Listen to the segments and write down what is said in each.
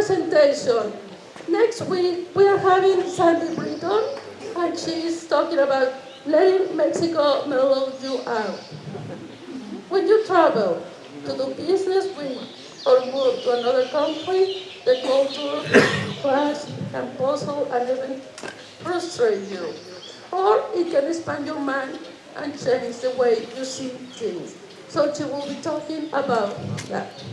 presentation. Next week, we are having Sandy Britton, and she's talking about letting Mexico mellow you out. When you travel to do business with or move to another country, the culture clash can puzzle and even frustrate you. Or it can expand your mind and change the way you see things. So she will be talking about that.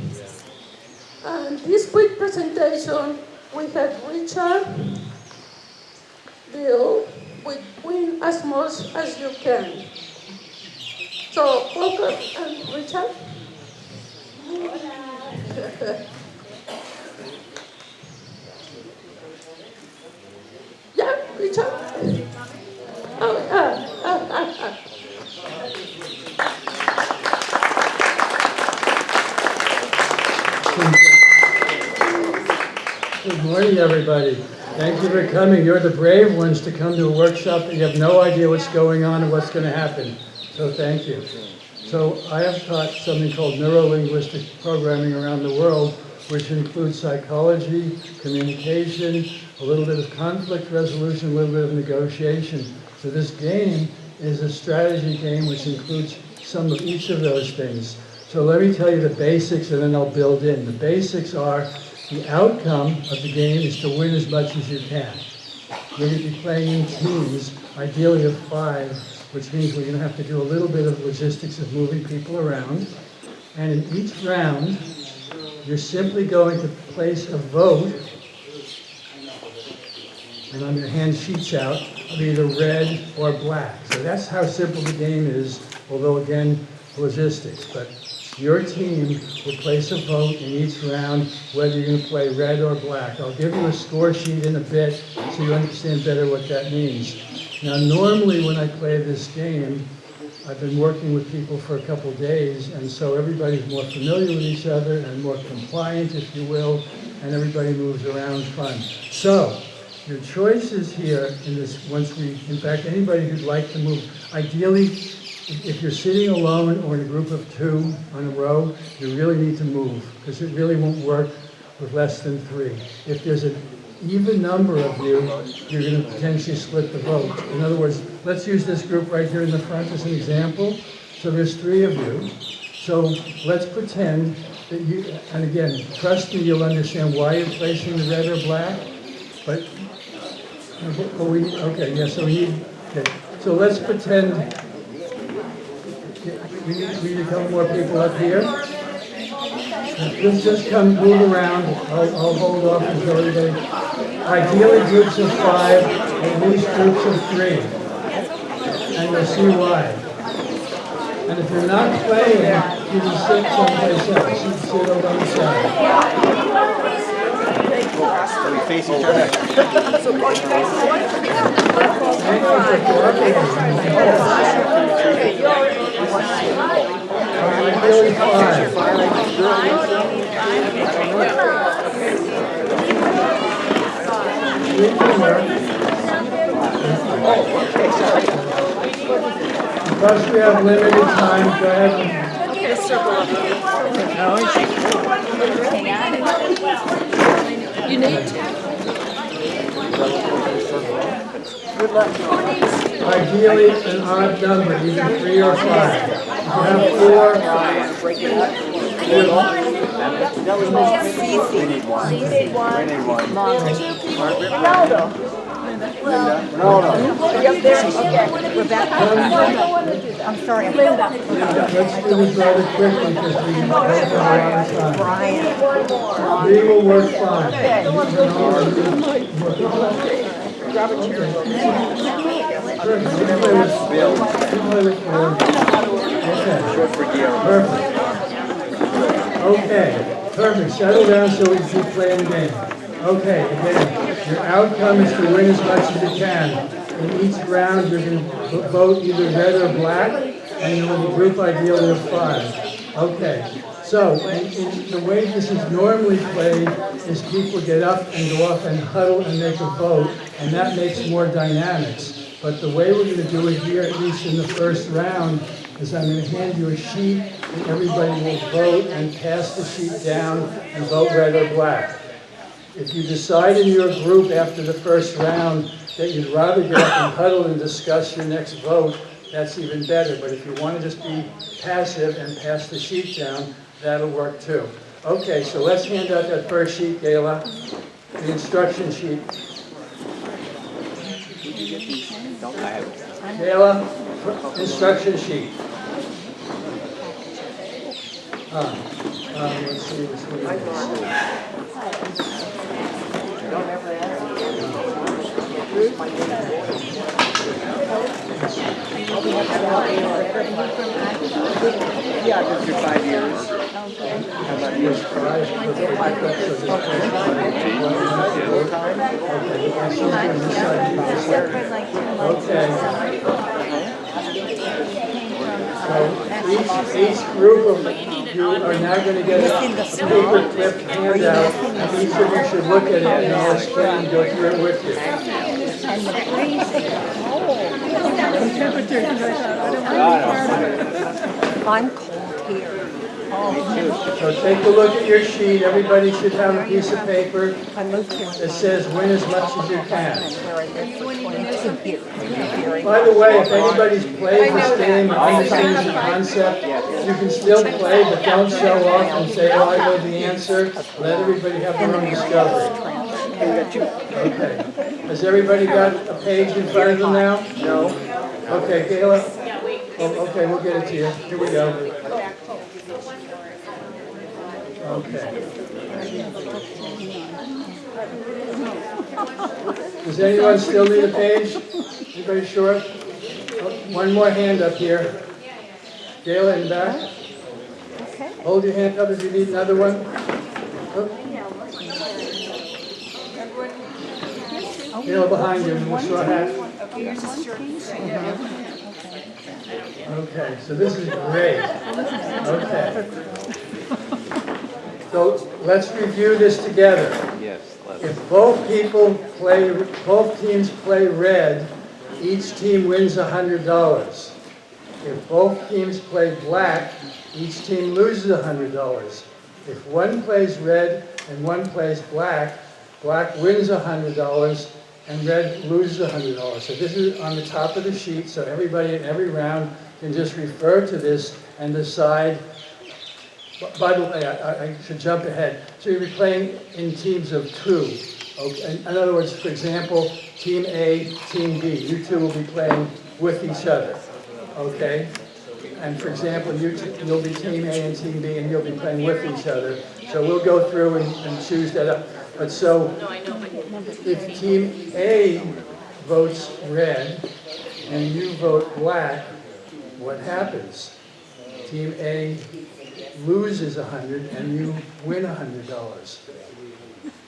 And this quick presentation, we had Richard Diehl with Win as Much as You Can. So, welcome, and Richard. Yeah, Richard. Oh, yeah. Good morning, everybody. Thank you for coming. You're the brave ones to come to a workshop that you have no idea what's going on and what's going to happen. So thank you. So I have taught something called Neurolinguistic Programming around the world, which includes psychology, communication, a little bit of conflict resolution, a little bit of negotiation. So this game is a strategy game which includes some of each of those things. So let me tell you the basics and then I'll build in. The basics are the outcome of the game is to win as much as you can. You're going to be playing in teams, ideally of 5, which means we're going to have to do a little bit of logistics of moving people around. And in each round, you're simply going to place a vote, and on your hand sheets out, of either red or black. So that's how simple the game is, although again, logistics. But your team will place a vote in each round whether you're going to play red or black. I'll give you a score sheet in a bit so you understand better what that means. Now, normally when I play this game, I've been working with people for a couple days, and so everybody's more familiar with each other and more compliant, if you will, and everybody moves around fun. So, your choices here in this, in fact, anybody who'd like to move, ideally, if you're sitting alone or in a group of 2 on a row, you really need to move, because it really won't work with less than 3. If there's an even number of you, you're going to potentially split the vote. In other words, let's use this group right here in the front as an example. So there's 3 of you. So let's pretend that you, and again, trust me, you'll understand why you're placing the red or black. But okay, yeah, so we need, okay. So let's pretend, we need a couple more people up here. Let's just move around. I'll hold off until everybody. Ideally groups of 5, at least groups of 3. And you'll see why. And if you're not playing, you can sit someplace else. You can sit over on the side. We face each other. Ideally 5. Because we have limited time, go ahead. Okay, circle up. You need to. Good luck. Ideally, an odd number, either 3 or 5. If you have 4, We need one. We need one. Ronaldo. Up there. Okay. Rebecca. I'm sorry. Linda. let's do this rather quickly because we can go for a lot of time. Brian. 3 will work fine. Okay, perfect. Settle down so we can keep playing the game. Okay, again, your outcome is to win as much as you can. In each round, you're going to vote either red or black, and you'll have a group ideally of 5. Okay, so in the way this is normally played is people get up and go off and huddle and make a vote, and that makes more dynamics. But the way we're going to do it here, at least in the first round, is I'm going to hand you a sheet, and everybody will vote and pass the sheet down and vote red or black. If you decide in your group after the first round that you'd rather get up and huddle and discuss your next vote, that's even better. But if you want to just be passive and pass the sheet down, that'll work too. Okay, so let's hand out that first sheet, Gayla, the instruction sheet. Gayla, instruction sheet. Let's see this one. Yeah, just do 5 years. Okay. So each group of you are now going to get a paper clip handout, and each of you should look at it and I'll explain and go through it with you. I'm cold here. So take a look at your sheet. Everybody should have a piece of paper that says win as much as you can. By the way, if anybody's played this game and understands the concept, you can still play, but don't show off and say, oh, I know the answer. Let everybody have their own discovery. Okay. Has everybody got a page in front of them now? No. Okay, Gayla? Oh, okay, we'll get it to you. Here we go. Okay. Does anyone still need a page? Anybody sure? Oh, one more hand up here. Gayla in the back. Hold your hand up if you need another one. Oh. Gayla behind you in the straw hat. Okay, so this is great. Okay. So let's review this together. Yes. If both teams play red, each team wins $100. If both teams play black, each team loses $100. If one plays red and one plays black, black wins $100 and red loses $100. So this is on the top of the sheet, so everybody in every round can just refer to this and decide. By the way, I should jump ahead. So you'll be playing in teams of 2. Okay? In other words, for example, Team A, Team B. You two will be playing with each other. Okay? And for example, you'll be Team A and Team B, and you'll be playing with each other. So we'll go through and choose that up. But so, if Team A votes red and you vote black, what happens? Team A loses 100 and you win $100.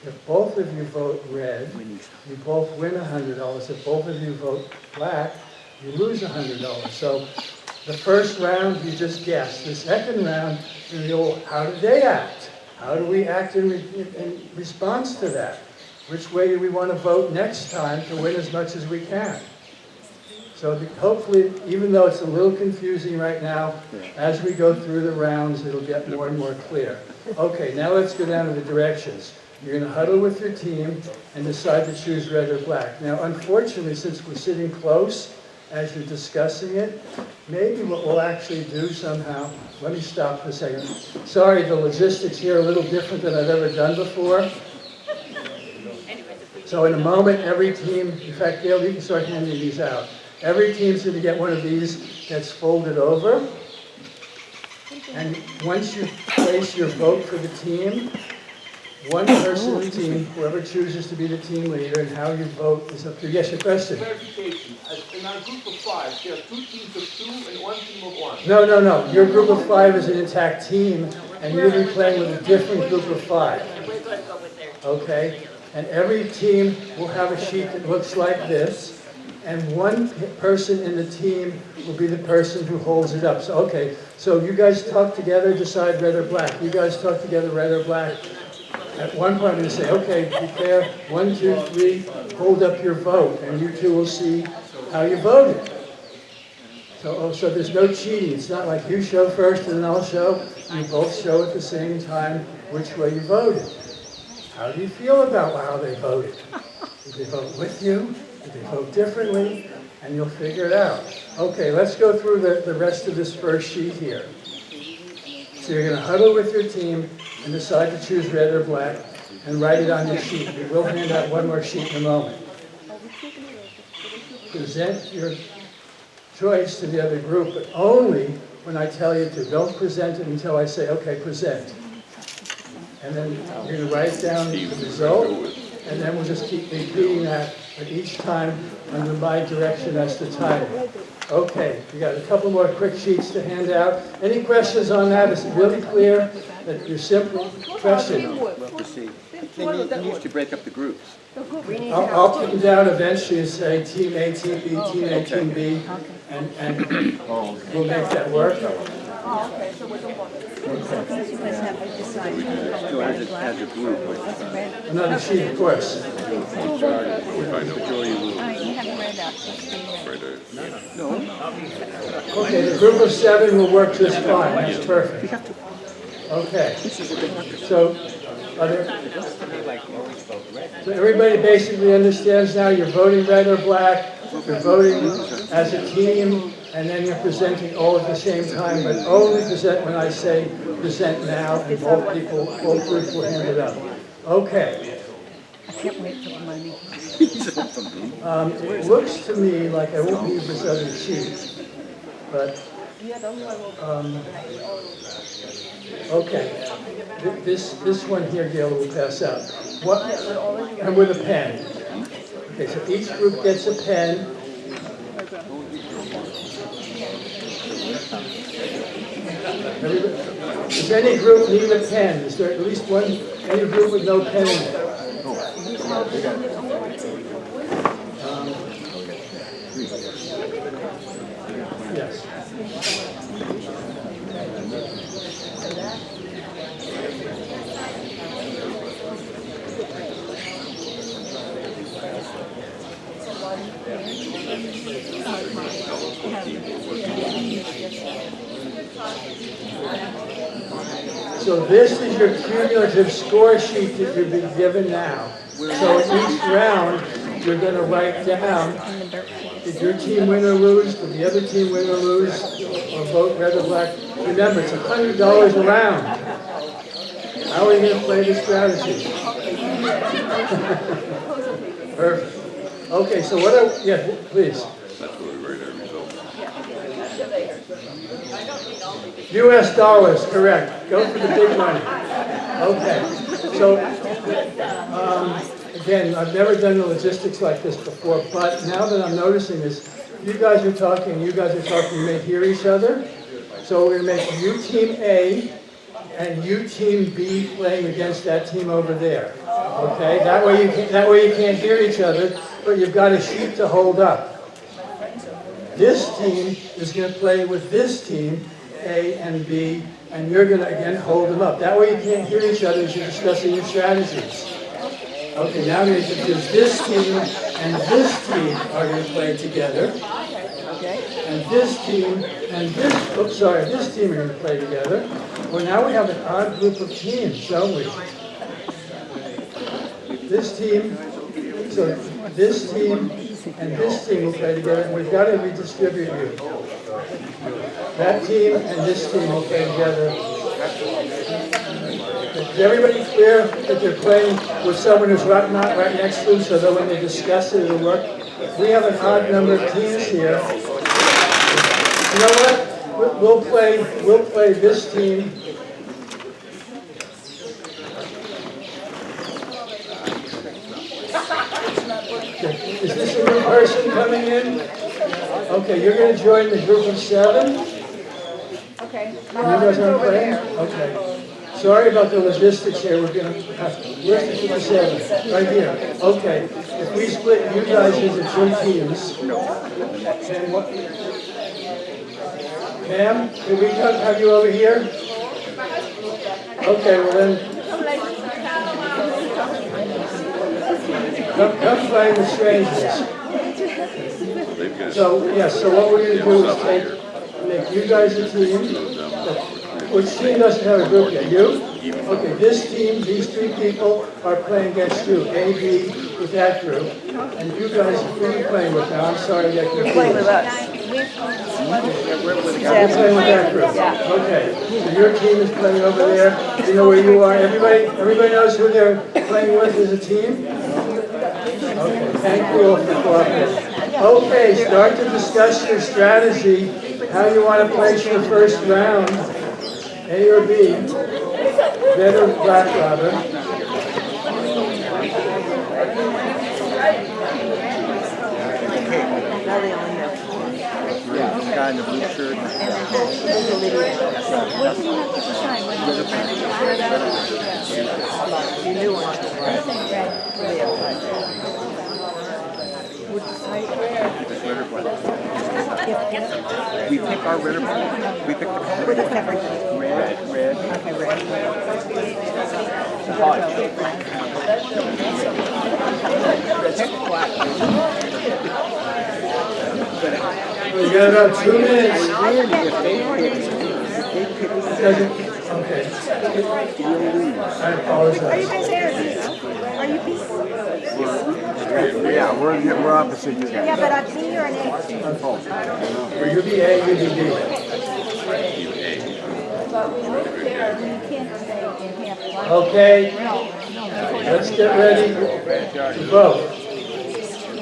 If both of you vote red, you both win $100. If both of you vote black, you lose $100. So the first round, you just guess. The second round, you know, how did they act? How do we act in response to that? Which way do we want to vote next time to win as much as we can? So hopefully, even though it's a little confusing right now, as we go through the rounds, it'll get more and more clear. Okay, now let's go down to the directions. You're going to huddle with your team and decide to choose red or black. Now, unfortunately, since we're sitting close as you're discussing it, maybe what we'll actually do somehow, let me stop for a second. Sorry, the logistics here are a little different than I've ever done before. So in a moment, every team, in fact, Gail, you can start handing these out. Every team's going to get one of these that's folded over. And once you place your vote for the team, one person in the team, whoever chooses to be the team leader, and how you vote is up to you. Yes, your question. Clarification. In our group of 5, there are 2 teams of 2 and 1 team of 1. No. Your group of 5 is an intact team, and you'll be playing with a different group of 5. Okay? And every team will have a sheet that looks like this, and one person in the team will be the person who holds it up. So, okay, so you guys talk together, decide red or black. You guys talk together, red or black. At one point, I'm going to say, okay, prepare, 1, 2, 3, hold up your vote, and you two will see how you voted. So there's no cheating. It's not like you show first and then I'll show. You both show at the same time which way you voted. How do you feel about how they voted? Did they vote with you? Did they vote differently? And you'll figure it out. Okay, let's go through the rest of this first sheet here. So you're going to huddle with your team and decide to choose red or black and write it on your sheet. We will hand out one more sheet in a moment. Present your choice to the other group, but only when I tell you to. Don't present it until I say, okay, present. And then you're going to write down the result, and then we'll just keep repeating that at each time under my direction as to time. Okay, we got a couple more quick sheets to hand out. Any questions on that? Is it really clear that your simple question? We'll have to see. He needs to break up the groups. I'll put them down eventually and say team A, team B, team A, team B, and we'll make that work. So as a group, Another sheet, of course. Okay, the group of 7 will work just fine. That's perfect. Okay. So everybody basically understands now you're voting red or black, you're voting as a team, and then you're presenting all at the same time, but only present when I say present now, and both groups will hand it up. Okay. I can't wait for the money. It looks to me like I won't need this other sheet, but okay. This one here, Gayla, will pass out. What? And with a pen. Okay, so each group gets a pen. Does any group need a pen? Is there at least one, any group with no pen in it? Yes. So this is your cumulative score sheet that you've been given now. So in each round, you're going to write down, did your team win or lose, did the other team win or lose, or vote red or black. Remember, it's $100 a round. How are you going to play this strategy? Perfect. Okay, so yeah, please. US dollars, correct. Go for the big money. Okay, so again, I've never done the logistics like this before, but now that I'm noticing this, you guys are talking, you may hear each other. So we're going to make you team A and you team B playing against that team over there. Okay, that way you can't hear each other, but you've got a sheet to hold up. This team is going to play with this team, A and B, and you're going to, again, hold them up. That way you can't hear each other as you're discussing your strategies. Okay, now I'm going to introduce this team and this team are going to play together. And this team and this team are going to play together. Well, now we have an odd group of teams, don't we? This team, so this team and this team will play together, and we've got to redistribute you. That team and this team will play together. Is everybody clear that they're playing with someone who's not right next to them, so that when they discuss it, it'll work? We have an odd number of teams here. You know what? We'll play this team. Okay. Is this a new person coming in? Okay, you're going to join the group of 7. Okay. You guys aren't playing? Okay. Sorry about the logistics here. We're going to have to. Where's the group of 7? Right here. Okay. If we split you guys into 2 teams, then what? Ma'am, can we have you over here? Okay, well then. Come play with strangers. So, yes, so what we're going to do is make you guys a team. Which team doesn't have a group yet? You? Okay, this team, these three people are playing against you, A, B, with that group. And you guys, who are you playing with now? I'm sorry, I get confused. Playing with us. You're playing with that group? Okay, so your team is playing over there. You know where you are? Everybody knows who they're playing with as a team? Okay, thank you all for cooperating. Okay, start to discuss your strategy, how you want to place your first round, A or B, red or black, rather. Now they only have four. Yeah, the guy in the blue shirt. So what do you have to decide? Whether you're red or black? You knew one. I think red. Would decide Red or black. We pick our red or black. We pick the color. what is everything? Red. Okay, red. We got about 2 minutes. If they pick, Okay. I apologize. Are you peace? yeah, we're opposite you guys. Yeah, but I'm B or an A. Will you be A, you be B? But we look there and you can't say in half one. Okay, let's get ready to vote.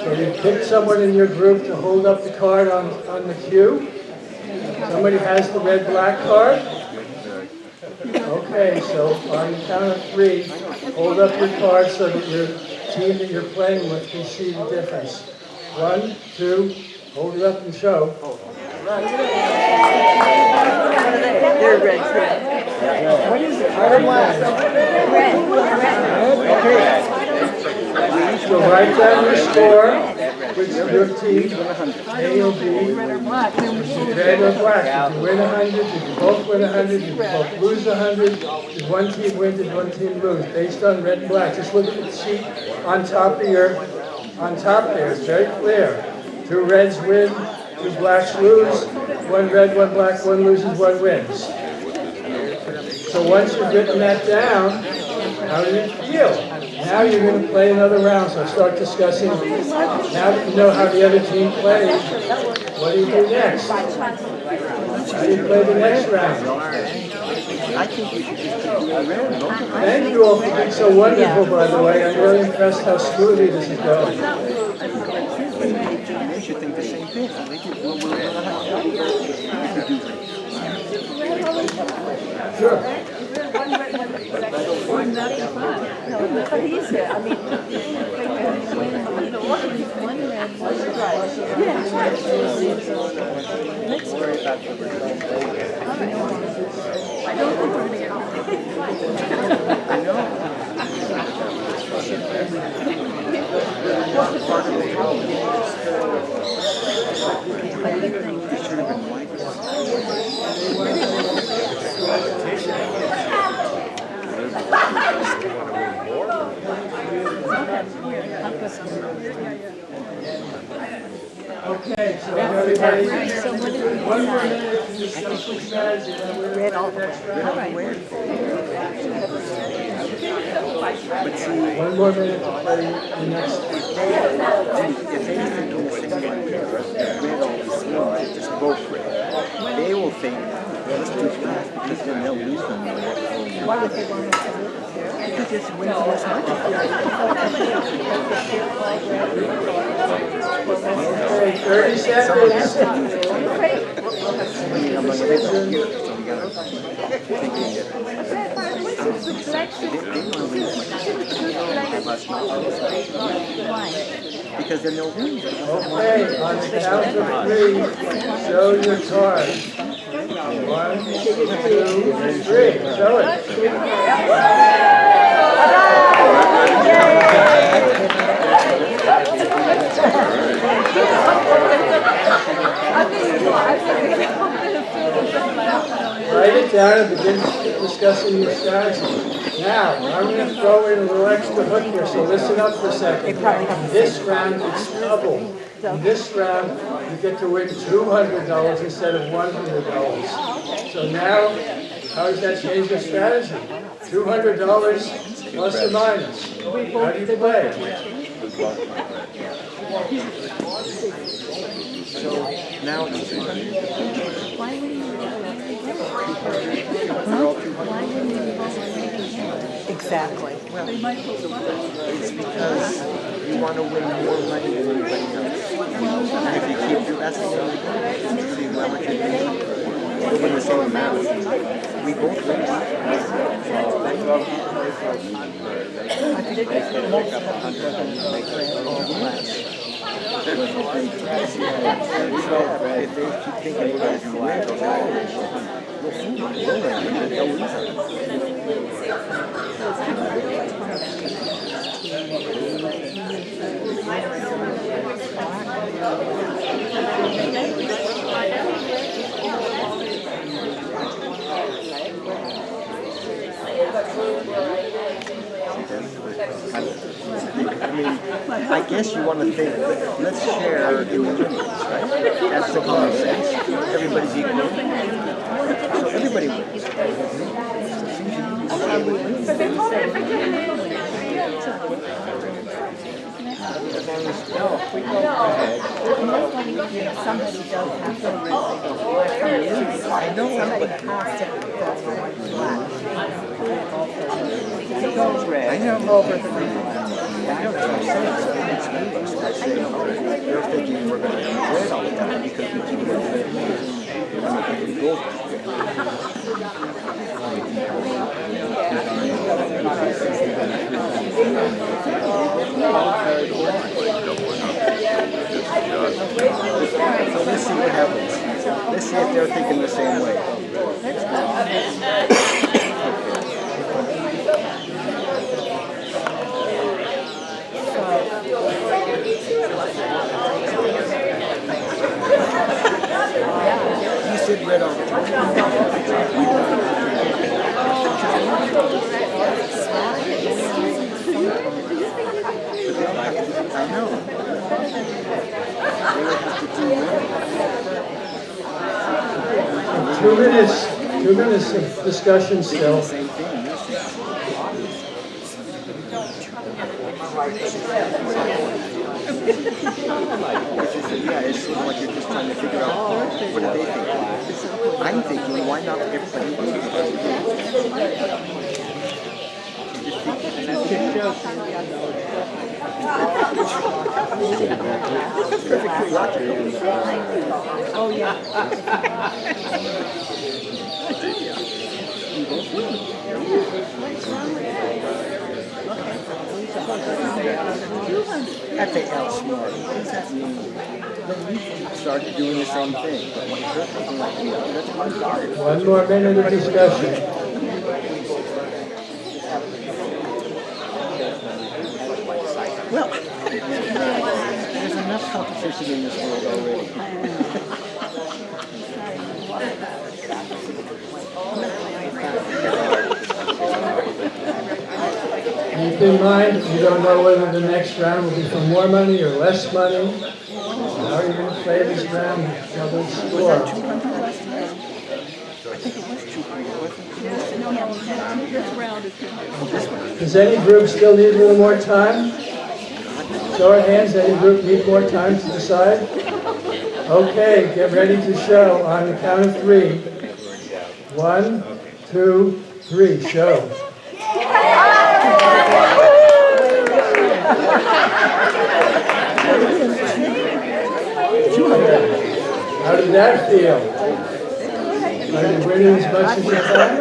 So you pick someone in your group to hold up the card on the cue. Somebody has the red-black card? Okay, so on the count of 3, hold up your card so that your team that you're playing with can see the difference. 1, 2, hold it up and show. They're red. What is it? Red. So write down your score, which your team, A or B, red or black. Did you win 100? Did you both win 100? Did you both lose 100? Did one team win? Did one team lose? Based on red and black. Just look at the sheet on top there. It's very clear. 2 reds win, 2 blacks lose. 1 red, 1 black, 1 loses, 1 wins. So once you've written that down, how did it feel? Now you're going to play another round, so start discussing. Now that you know how the other team plays, what do you do next? How do you play the next round? I think we should just do red. Thank you all for being so wonderful, by the way. I'm really impressed how smoothly this is going. They should think the same thing. So they could, Sure. But he's there. I mean, one red, one black. let's worry about the result. I don't think we're going to get I know. Part of the problem is it should have been like this. Okay, so everybody, 1 more minute to discuss the strategy, then we're red all the next round. But see, 1 more minute to play the next. if they think the same red all the same, just vote for it. They will think, let's do black, because then they'll lose them. Why would they want to do it? Because it's wins this much. Okay, 30 seconds. Because then they'll win. Okay, on the count of 3, show your card. 1, 2, 3. Show it. Write it down and begin discussing your strategy. Now, I'm going to throw in a little extra hook here, so listen up for a second. This round, it's double. In this round, you get to win $200 instead of $100. So now, how does that change your strategy? $200 plus or minus. How do you play? So now it's 200. Why wouldn't you both make it together? Why wouldn't you both make it together? Exactly. It's because you want to win more money than anybody else. And if you keep your best, so you leverage it. We'll win the same amount. We both win. I think they should most of them make all less. So if they keep thinking we're going to win, they'll lose it. I mean, I guess you want to think, let's share in the winnings, right? That's the common sense. Everybody's equal. So everybody wins. Somebody does have to I know somebody has to I know. over 3. They're thinking we're going to win all the time because we keep winning. We both So let's see what happens. Let's see if they're thinking the same way. You said red all the time. I know. They would have to do that. 2 minutes of discussion still. Same thing. Yeah, it's sort of like you're just trying to figure out what do they think. I'm thinking, why not everybody win? That's perfectly logical. Oh, yeah. That's the L smart. Started doing the same thing. But when you're thinking like, that's one guard. 1 more minute of discussion. Well, there's enough competition in this world already. Keep in mind, you don't know whether the next round will be for more money or less money. How are you going to play this round? Double score. Does any group still need a little more time? Show of hands, any group need more time to decide? Okay, get ready to show on the count of 3. 1, 2, 3, show. How did that feel? Are you winning as much as you thought?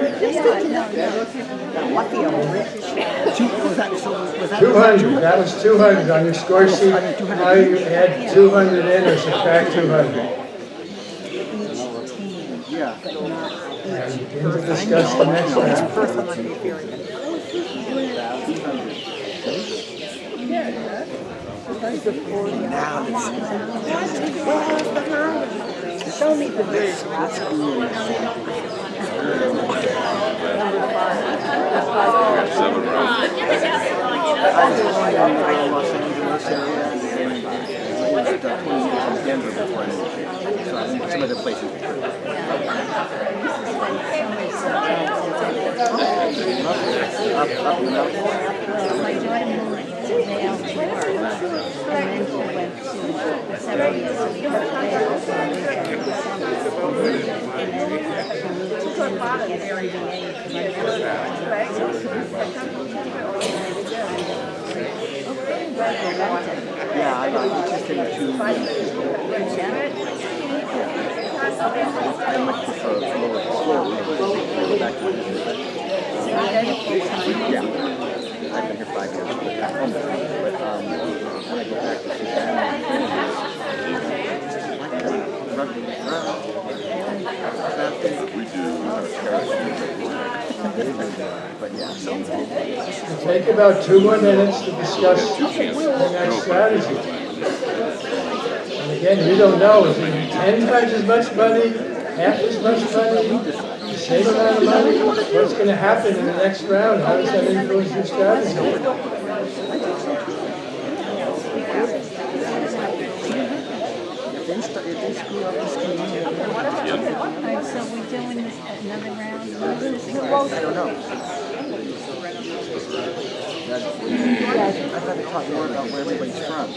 200. That was 200 on your score sheet. Now you add 200 in or subtract 200. Yeah. And begin to discuss the next round. Now let's Show me the video. Denver before I moved here. So some other places. My daughter moved to Diehl to work, and then she went to, for several years, so we got Diehl for a weekend in the summer. And then she moved to Denver to get MBA to run Yeah, I know. It's just in 2 weeks. I much prefer slow back to yeah. I've been here 5 years, but when I go back to see but yeah, so It'll take about 2 more minutes to discuss the next strategy. And again, we don't know, is it 10 times as much money, half as much money, the same amount of money? What's going to happen in the next round? How does that influence your strategy? Alright, so we're doing this another round. I don't know. I'd rather talk more about where everybody's from.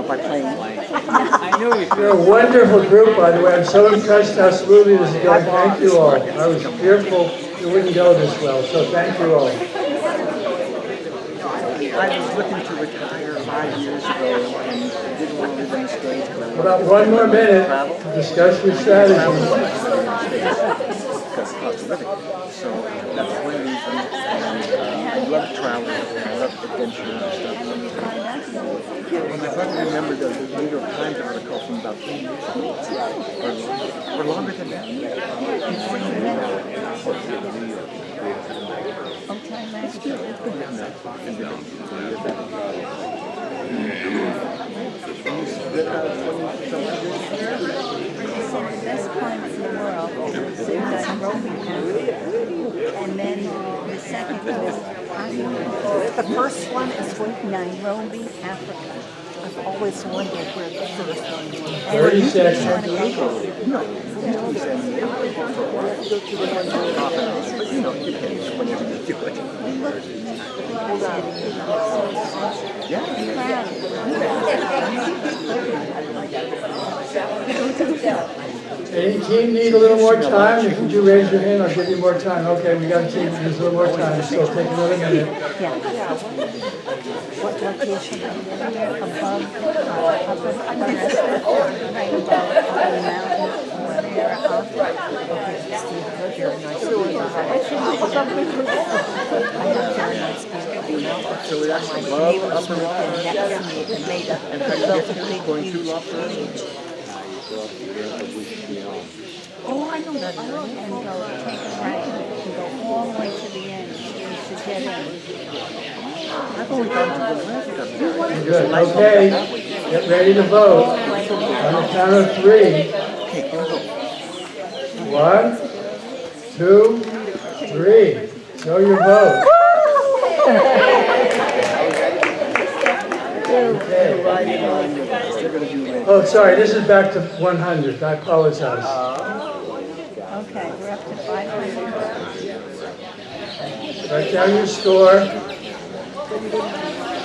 By playing. You're a wonderful group, by the way. I'm so impressed how smoothly this is going. Thank you all. I was fearful it wouldn't go this well, so thank you all. I was looking to retire 5 years ago and didn't want to live in the States. About 1 more minute to discuss your strategy. Because of cost of living. So that's one reason. And I love travel. I love adventure and stuff. When my brother remembered the New York Times article from about 10 years ago, or longer than that. The best climates in the world is Nairobi, and then the second was The first one is what Nairobi, Africa. I've always wondered where the first one was. 30 seconds. But you know, it depends whenever you do it. Any team need a little more time? If you do raise your hand, I'll give you more time. Okay, we got a team that needs a little more time, so take another minute. What location? Above, upper forest, right above the mountain, or there, So that's above, upper, and how do you get to going to lobster? Oh, I know that. and go take a right, and go all the way to the end, to get in. I've only gone to the left of there. Good, okay. Get ready to vote. On the count of 3. Okay, can we go? 1, 2, 3. Show your vote. Okay. Oh, sorry, this is back to 100. I apologize. Okay, we're up to 500. Write down your score.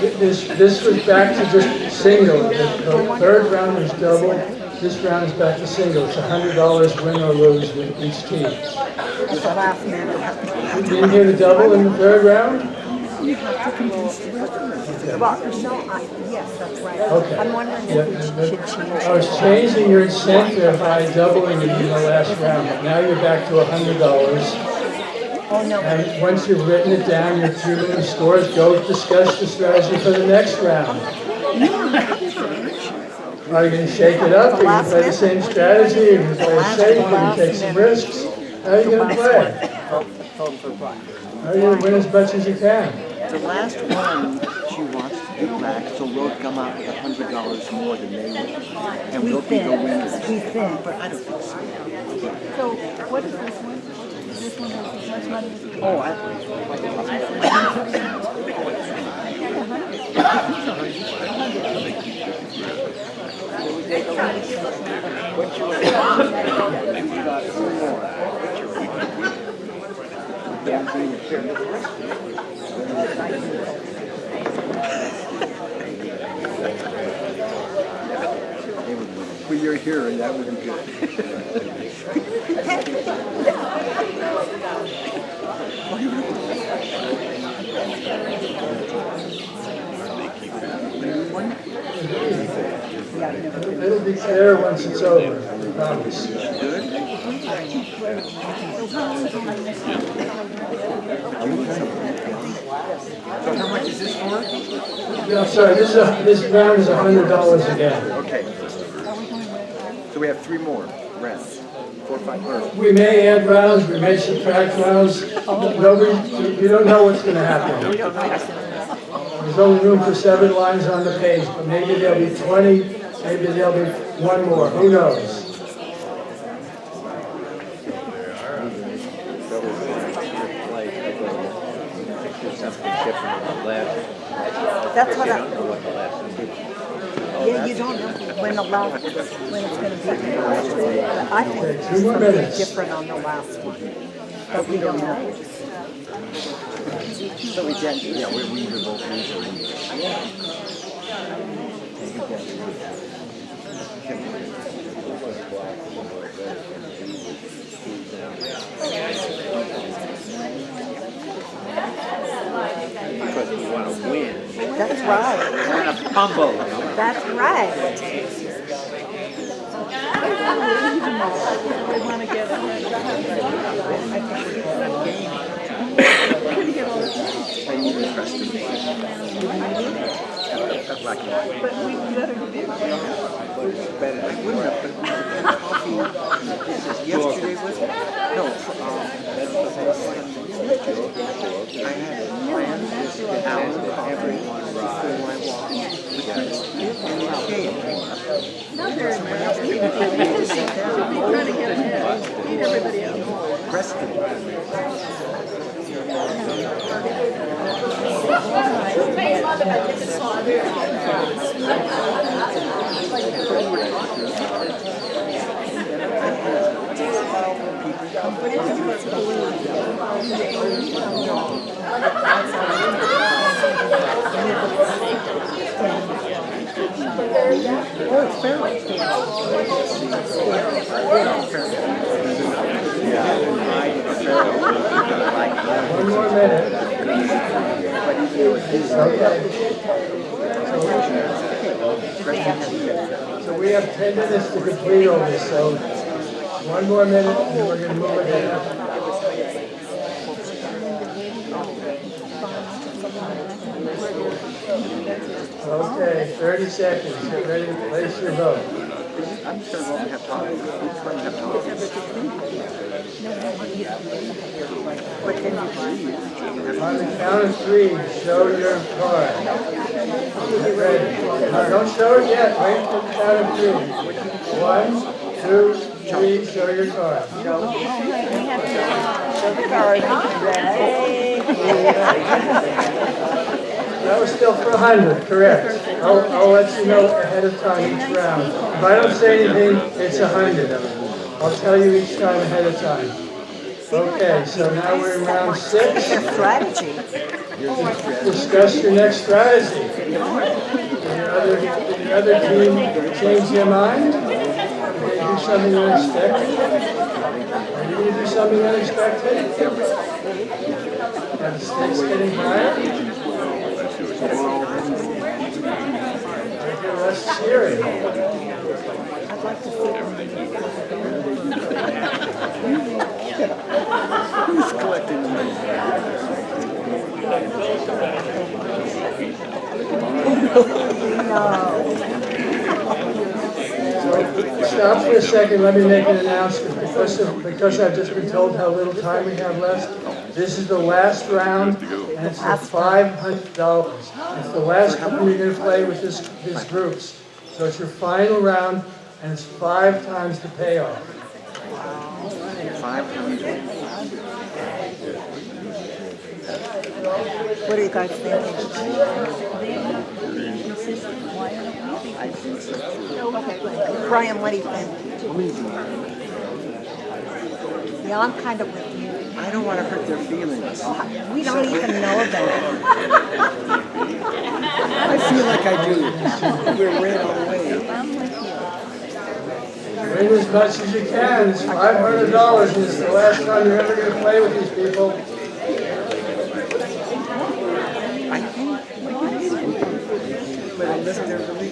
This was back to just single. The third round was double. This round is back to single. It's $100 win or lose with each team. At the last minute, you have to You didn't hear the double in the third round? convince the restaurant. Yes, that's right. Okay. I'm wondering Yeah, if we should change I was changing your incentive by doubling it in the last round. Now you're back to $100. Oh, no. And once you've written it down, your cumulative scores, go discuss the strategy for the next round. Are you going to shake it up? Are you going to play the same strategy? Are you going to play it safe? Are you going to take some risks? How are you going to play? How are you going to win as much as you can? The last one she wants to do back, so we'll come out with $100 more than they would. And we'll be the winners. We think. But I don't think so. So, what is this one? This one has as much money as the Oh, What's your weight? Three more. What's your weight? Yeah, so you're here. Well, you're here, and that would be good. It'll be clear once it's over, I promise. So how much is this for? No, sorry, this round is $100 again. Okay. So we have three more rounds. 4, 5 rounds. We may add rounds, we may subtract rounds. Nobody, you don't know what's going to happen. There's only room for 7 lines on the page, but maybe there'll be 20, maybe there'll be one more. Who knows? That's what I. Yeah, you don't know when it's going to be. But I think it's 2 more something minutes. different on the last one. But we don't know. So we get, yeah, we would both use because we want to win. That's right. We want to fumble. That's right. We want to get it. I need to trust him. Like, But we better do it. better. I wouldn't have, but coffee. Yesterday was no. I had planned this hour everyone before I walked. Not very much. We're trying to get ahead. Beat everybody else. Rested. One more minute. So we have 10 minutes to complete all this, so one more minute and then we're going to move ahead. Okay, 30 seconds. Get ready to place your vote. I'm sure we'll have time. Each one have time. On the count of 3, show your card. Get ready. No, don't show it yet. Wait for the count of 3. 1, 2, 3, show your card. Show the card. That was still for 100, correct. I'll let you know ahead of time each round. If I don't say anything, it's 100. I'll tell you each time ahead of time. Okay, so now we're in round 6. Strategy. Discuss your next strategy. Did the other team change their mind? Did they do something unexpected? Are you going to do something unexpected? Are the stakes getting higher? You're less cheering. I'd like to see Who's collecting the money? Stop for a second. Let me make an announcement. Because I've just been told how little time we have left, this is the last round, and it's for $500. It's the last time you're going to play with these groups. So it's your final round, and it's 5 times the payoff. 500. What are you guys thinking? I think so too. Brian, what do you think? Yeah, I'm kind of with you. I don't want to hurt their feelings. We don't even know them. I feel like I do. We're red all the way. I'm with you. Win as much as you can. It's $500. It's the last time you're ever going to play with these people. I think, but unless they're really,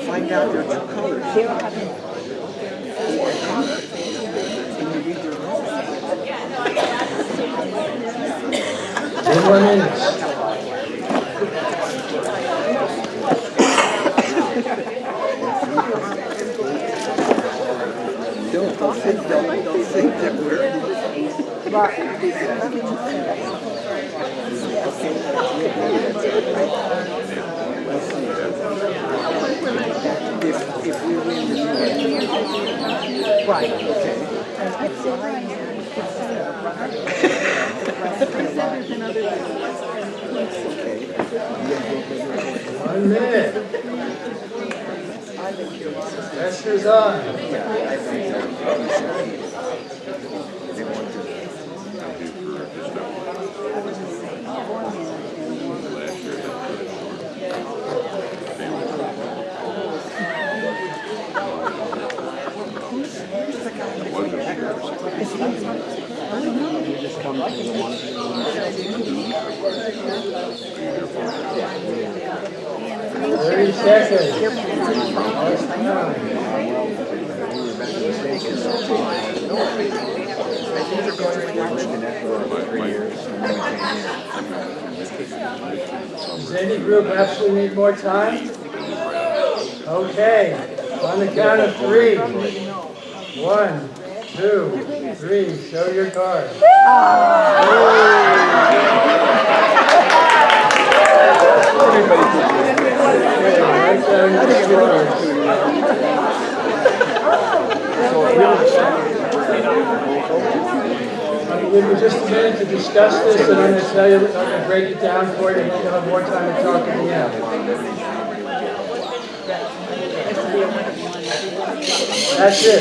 find out their true colors. And you read their colors. In 1 minute. Don't think that we're... But let me just If we win, right. okay. Okay. 1 minute. Pressure's on. Thirty seconds. Does any group absolutely need more time? Okay. On the count of 3. 1, 2, 3. Show your card. I'm going to give you just a minute to discuss this, and I'm going to tell you, I'm going to break it down for you, and you'll have more time to talk at the end. That's it.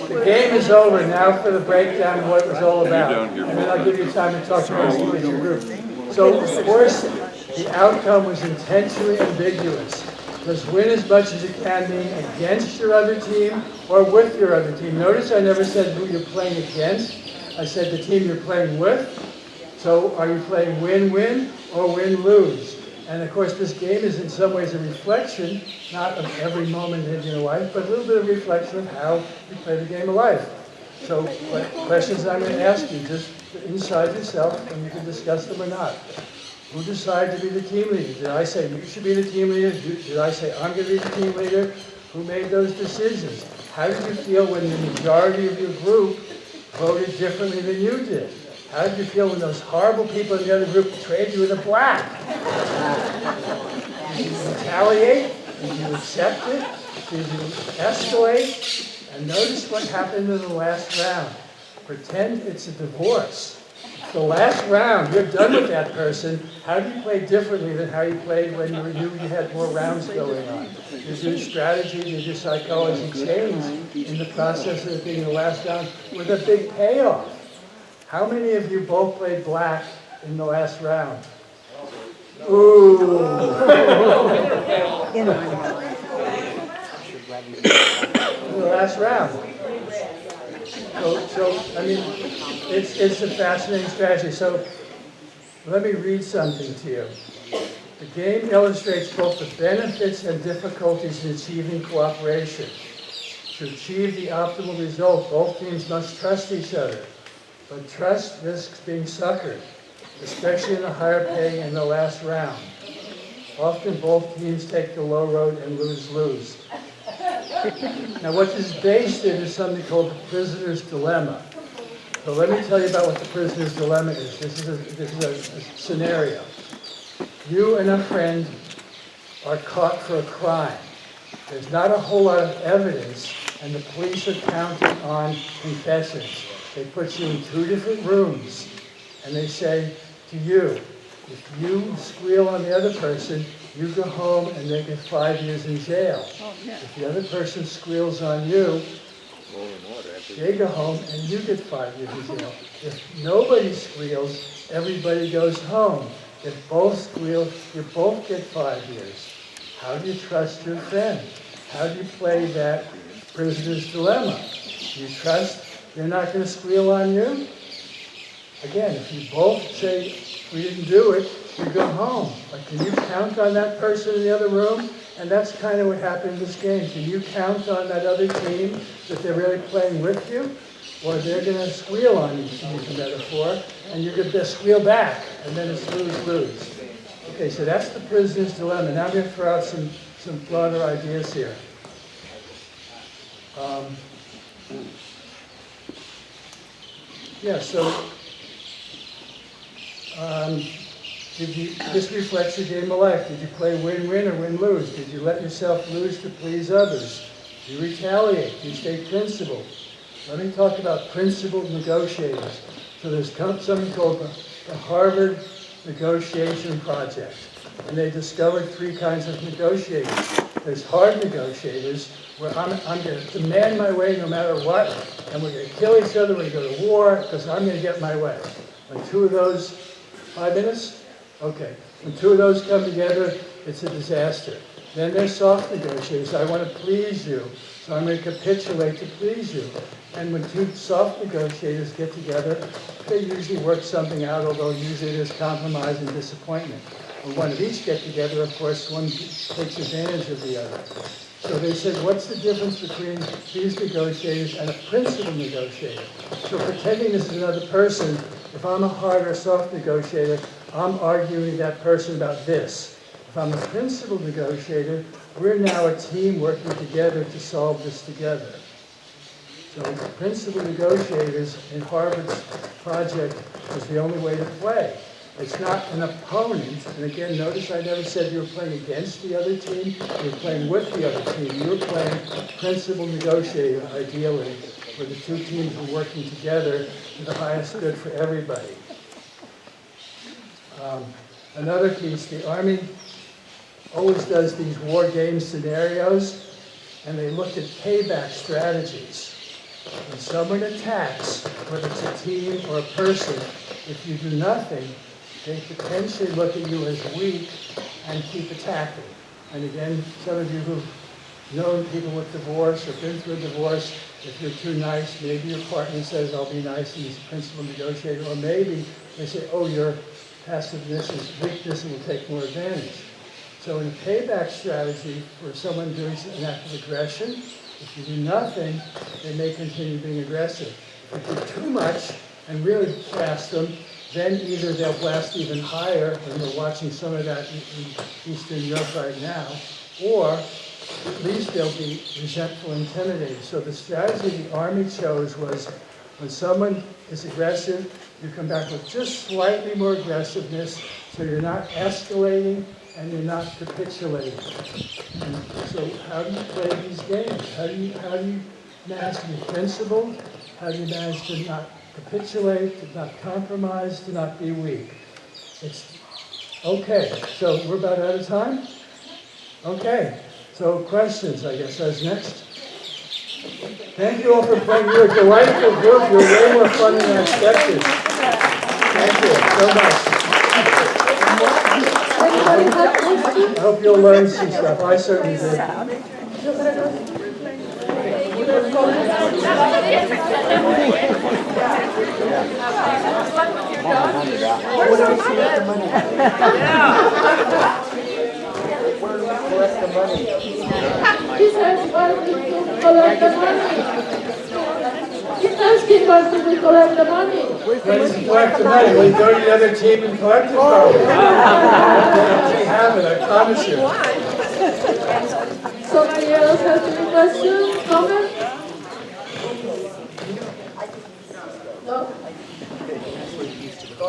The game is over. Now for the breakdown of what it was all about. And then I'll give you time to talk to the rest of your group. So, of course, the outcome was intentionally ambiguous. Does win as much as you can mean against your other team or with your other team? Notice I never said who you're playing against. I said the team you're playing with. So are you playing win-win or win-lose? And of course, this game is in some ways a reflection, not of every moment in your life, but a little bit of reflection of how you play the game of life. So questions I'm going to ask you, just inside yourself, and you can discuss them or not. Who decided to be the team leader? Did I say you should be the team leader? Did I say I'm going to be the team leader? Who made those decisions? How did you feel when the majority of your group voted differently than you did? How did you feel when those horrible people in the other group traded you with a black? Did you retaliate? Did you accept it? Did you escalate? And notice what happened in the last round. Pretend it's a divorce. The last round, you're done with that person. How do you play differently than how you played when you knew you had more rounds going on? Did your strategy, did your psychology change in the process of it being the last round with a big payoff? How many of you both played black in the last round? Ooh. In the last round. So I mean, it's a fascinating strategy. So let me read something to you. The game illustrates both the benefits and difficulties in achieving cooperation. To achieve the optimal result, both teams must trust each other. But trust risks being suckered, especially in the higher paying in the last round. Often both teams take the low road and lose-lose. Now what this is based in is something called the prisoner's dilemma. So let me tell you about what the prisoner's dilemma is. This is a scenario. You and a friend are caught for a crime. There's not a whole lot of evidence, and the police are counting on confessions. They put you in 2 different rooms, and they say to you, If you squeal on the other person, you go home and they get 5 years in jail. If the other person squeals on you, they go home and you get 5 years in jail. If nobody squeals, everybody goes home. If both squeal, you both get 5 years. How do you trust your friend? How do you play that prisoner's dilemma? Do you trust they're not going to squeal on you? Again, if you both say, we didn't do it, you go home. But can you count on that person in the other room? And that's kind of what happened in this game. Can you count on that other team that they're really playing with you? Or they're going to squeal on you, to use the metaphor, and you're going to squeal back, and then it's lose-lose. Okay, so that's the prisoner's dilemma. Now I'm going to throw out some broader ideas here. This reflects your game of life. Did you play win-win or win-lose? Did you let yourself lose to please others? Did you retaliate? Did you stay principled? Let me talk about principled negotiators. So there's something called the Harvard Negotiation Project. And they discovered 3 kinds of negotiators. There's hard negotiators, where I'm going to demand my way no matter what, and we're going to kill each other, we're going to go to war, because I'm going to get my way. When 2 of those, 5 minutes? Okay. When 2 of those come together, it's a disaster. Then there's soft negotiators. I want to please you, so I'm going to capitulate to please you. And when 2 soft negotiators get together, they usually work something out, although usually there's compromise and disappointment. When one of each get together, of course, one takes advantage of the other. So they said, what's the difference between these negotiators and a principled negotiator? So pretending this is another person, if I'm a hard or soft negotiator, I'm arguing with that person about this. If I'm a principled negotiator, we're now a team working together to solve this together. So principled negotiators in Harvard's project is the only way to play. It's not an opponent. And again, notice I never said you were playing against the other team. You were playing with the other team. You were playing principled negotiator, ideally, where the 2 teams were working together for the highest good for everybody. Another piece, the Army always does these war game scenarios, and they look at payback strategies. When someone attacks, whether it's a team or a person, if you do nothing, they potentially look at you as weak and keep attacking. And again, some of you who've known people with divorce or been through a divorce, if you're too nice, maybe your partner says, I'll be nice, and he's a principled negotiator, or maybe they say, oh, your passiveness is weakness and will take more advantage. So in a payback strategy, for someone doing an act of aggression, if you do nothing, they may continue being aggressive. If you do too much and really blast them, then either they'll blast even higher, and we're watching some of that in Eastern Europe right now, or at least they'll be resentful and intimidated. So the strategy the Army chose was when someone is aggressive, you come back with just slightly more aggressiveness, so you're not escalating and you're not capitulating. And so how do you play these games? How do you manage to be principled? How do you manage to not capitulate, to not compromise, to not be weak? It's okay. So we're about out of time? Okay. So questions, I guess, as next. Thank you all for playing. You're a delightful group. You're way more fun than I expected. Thank you so much. Anybody have questions? I hope you'll learn some stuff. I certainly did. He says, why do we collect the money? He's asking us to collect the money. Ready to collect the money. We'll go to the other team and collect it from them. They have it, I promise you. Somebody else has any questions, comments? No?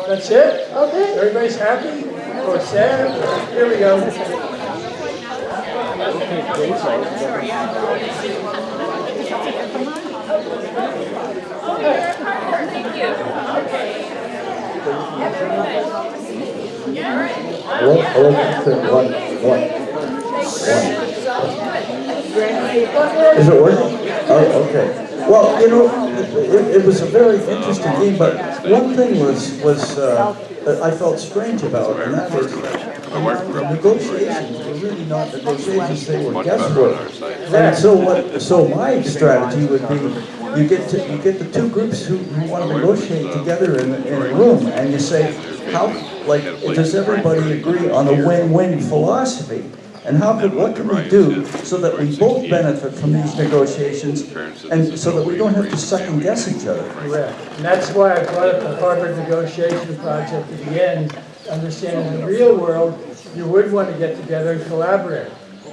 That's it? Okay. Everybody's happy? Or sad? Here we go. Thank you. Hello, one. Is it working? Oh, okay. Well, you know, it was a very interesting game, but one thing was I felt strange about, and that was the negotiations were really not negotiations; they were guesswork. And so my strategy would be, you get the two groups who want to negotiate together in a room, and you say, does everybody agree on a win-win philosophy? And what can we do so that we both benefit from these negotiations, and so that we don't have to second guess each other? Correct. And that's why I brought up the Harvard negotiation project at the end, understanding in the real world, you would want to get together and collaborate.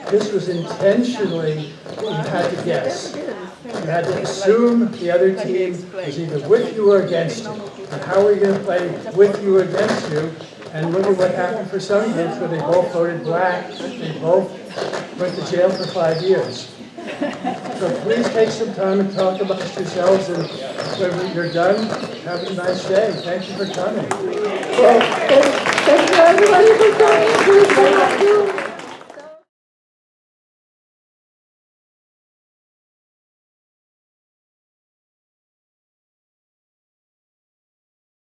This was intentionally, you had to guess. You had to assume the other team was either with you or against you. And how are we going to play with you or against you? And look at what happened for some groups where they both voted black, they both went to jail for 5 years. So please take some time and talk amongst yourselves, and when you're done, have a nice day. Thank you for coming. Well, thank you everybody for coming. Please, thank you.